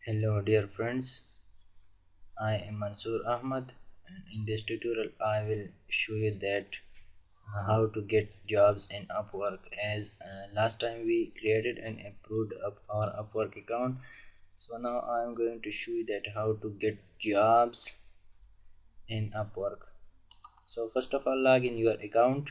Hello dear friends, I am Mansoor Ahmad and in this tutorial I will show you that how to get jobs in Upwork as last time we created and approved our Upwork account. So now I am going to show you that how to get jobs in Upwork. So first of all, log in your account.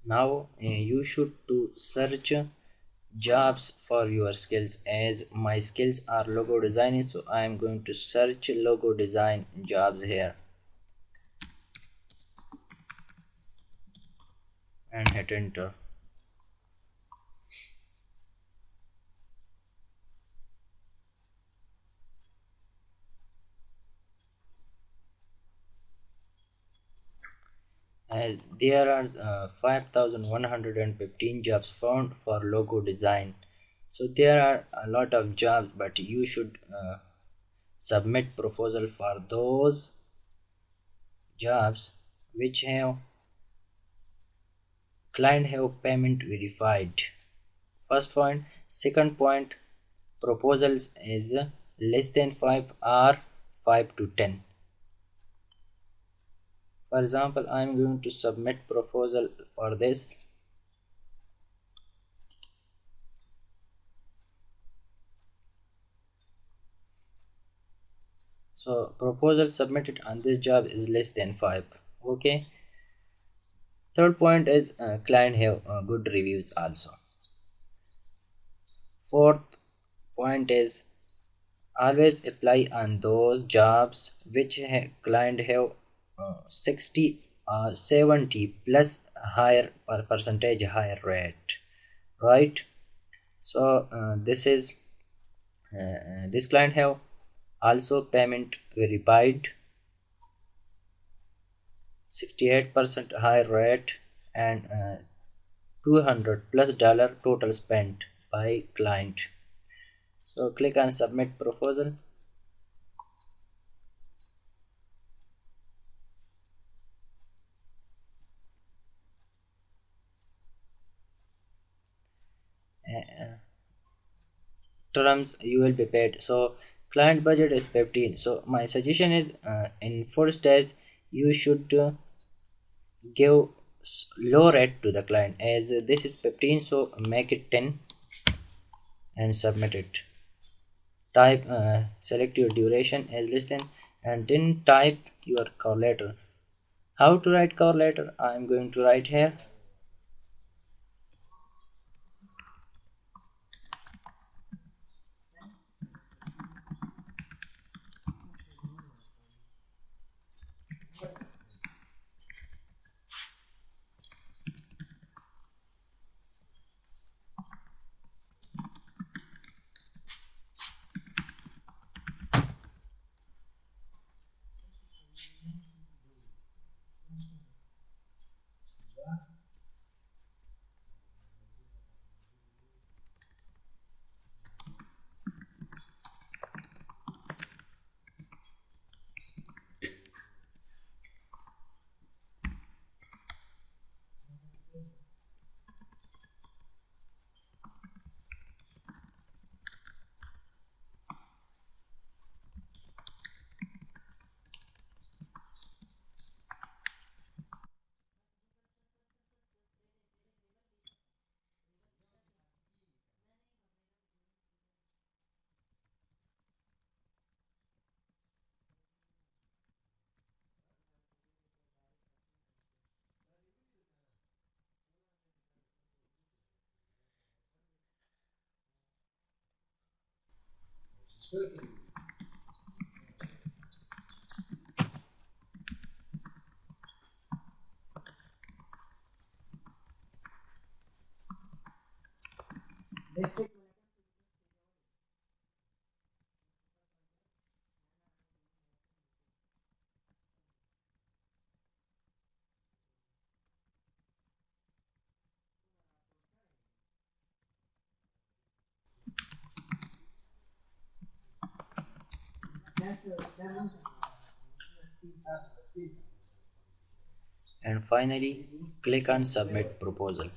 Now you should to search jobs for your skills as my skills are logo designing, so I am going to search logo design jobs here and hit enter. There are 5115 jobs found for logo design, so there are a lot of jobs, but you should submit proposal for those jobs which have client have payment verified. First point. Second point, proposals is less than 5 or 5 to 10. For example, I am going to submit proposal for this. So proposal submitted on this job is less than 5. Okay. Third point is client have good reviews also. Fourth point is always apply on those jobs which client have 60 or 70 plus higher percentage higher rate, right? So this client have also payment verified, 68% high rate, and 200 plus dollar total spent by client. So click on submit proposal. Terms you will be paid. So client budget is 15. So my suggestion is in first days you should give low rate to the client as this is 15, so make it 10 and submit it. Type select your duration as less than, and then type your cover letter. How to write cover letter? I am going to write here. And finally, click on submit proposal.